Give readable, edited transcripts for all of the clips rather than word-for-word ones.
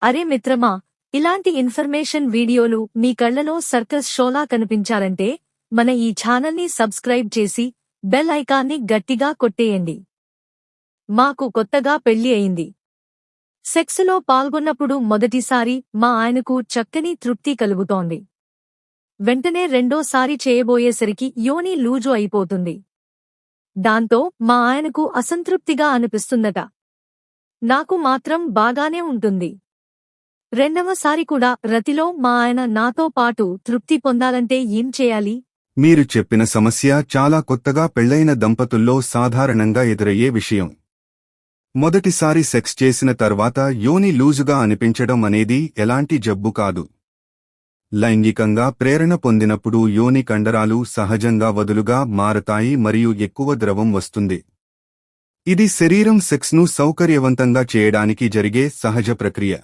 అరే మిత్రమా, ఇలాంటి ఇన్ఫర్మేషన్ వీడియోలు మీ కళ్లలో సర్కస్ షోలా కనిపించాలంటే మన ఈ ఛానల్ని సబ్స్క్రైబ్ చేసి బెల్ ఐకాన్ని గట్టిగా కొట్టేయండి. మాకు కొత్తగా పెళ్లి అయింది. సెక్సులో పాల్గొన్నప్పుడు మొదటిసారి మా ఆయనకు చక్కని తృప్తి కలుగుతోంది. వెంటనే రెండోసారి చేయబోయేసరికి యోని లూజు అయిపోతుంది. దాంతో మా ఆయనకు అసంతృప్తిగా అనిపిస్తుందట. నాకు మాత్రం బాగానే ఉంటుంది. రెండవసారి కూడా రతిలో మా ఆయన నాతో పాటు తృప్తి పొందాలంటే ఏం చేయాలి? మీరు చెప్పిన సమస్య చాలా కొత్తగా పెళ్లైన దంపతుల్లో సాధారణంగా ఎదురయ్యే విషయం. మొదటిసారి సెక్స్ చేసిన తర్వాత యోని లూజుగా అనిపించడం అనేది ఎలాంటి జబ్బు కాదు. లైంగికంగా ప్రేరణ పొందినప్పుడు యోని కండరాలు సహజంగా వదులుగా మారతాయి మరియు ఎక్కువ ద్రవం వస్తుంది. ఇది శరీరం సెక్స్ను సౌకర్యవంతంగా చేయడానికి జరిగే సహజ ప్రక్రియ.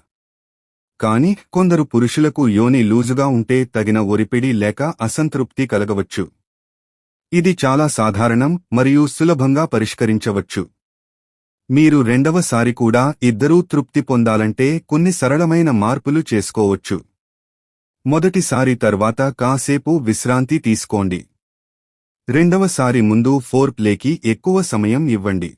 కాని కొందరు పురుషులకు యోని లూజుగా ఉంటే తగిన ఒరిపిడి లేక అసంతృప్తి కలగవచ్చు. ఇది చాలా సాధారణం మరియు సులభంగా పరిష్కరించవచ్చు. మీరు రెండవసారి కూడా ఇద్దరూ తృప్తి పొందాలంటే కొన్ని సరళమైన మార్పులు చేసుకోవచ్చు. మొదటిసారి తర్వాత కాసేపు విశ్రాంతి తీసుకోండి. రెండవసారి ముందు ఫోర్ ప్లేకి ఎక్కువ సమయం ఇవ్వండి.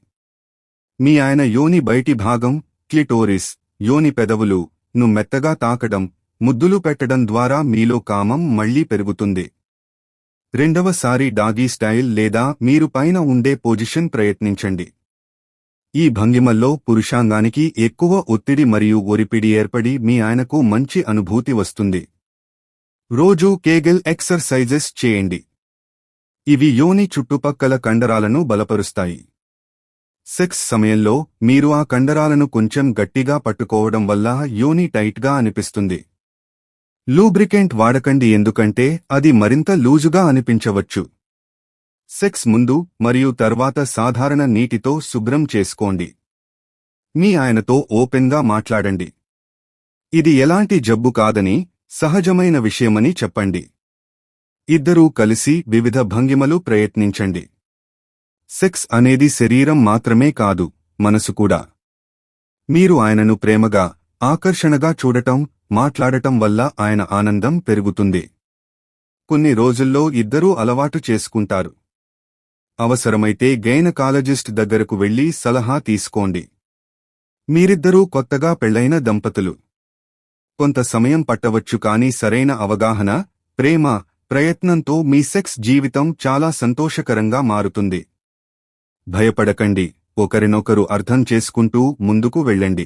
మీ ఆయన యోని బయటి భాగం, క్లిటోరిస్, యోని పెదవులు ను మెత్తగా తాకడం, ముద్దులు పెట్టడం ద్వారా మీలో కామం మళ్లీ పెరుగుతుంది. రెండవసారి డాగీ స్టైల్ లేదా మీరు పైన ఉండే పొజిషన్ ప్రయత్నించండి. ఈ భంగిమల్లో పురుషాంగానికి ఎక్కువ ఒత్తిడి మరియు ఒరిపిడి ఏర్పడి మీ ఆయనకు మంచి అనుభూతి వస్తుంది. రోజూ కేగెల్ ఎక్సర్సైజెస్ చేయండి. ఇవి యోని చుట్టుపక్కల కండరాలను బలపరుస్తాయి. సెక్స్ సమయంలో మీరు ఆ కండరాలను కొంచెం గట్టిగా పట్టుకోవడం వల్ల యోని టైట్గా అనిపిస్తుంది. లూబ్రికెంట్ వాడకండి, ఎందుకంటే అది మరింత లూజుగా అనిపించవచ్చు. సెక్స్ ముందు మరియు తర్వాత సాధారణ నీటితో శుభ్రం చేసుకోండి. మీ ఆయనతో ఓపెన్గా మాట్లాడండి. ఇది ఎలాంటి జబ్బు కాదని, సహజమైన విషయమని చెప్పండి. ఇద్దరూ కలిసి వివిధ భంగిమలు ప్రయత్నించండి. సెక్స్ అనేది శరీరం మాత్రమే కాదు, మనసు కూడా. మీరు ఆయనను ప్రేమగా, ఆకర్షణగా చూడటం, మాట్లాడటం వల్ల ఆయన ఆనందం పెరుగుతుంది. కొన్ని రోజుల్లో ఇద్దరూ అలవాటు చేసుకుంటారు. అవసరమైతే గైనకాలజిస్ట్ దగ్గరకు వెళ్లి సలహా తీసుకోండి. మీరిద్దరూ కొత్తగా పెళ్లైన దంపతులు. కొంత సమయం పట్టవచ్చు, కానీ సరైన అవగాహన, ప్రేమ, ప్రయత్నంతో మీ సెక్స్ జీవితం చాలా సంతోషకరంగా మారుతుంది. భయపడకండి, ఒకరినొకరు అర్థం చేసుకుంటూ ముందుకు వెళ్ళండి.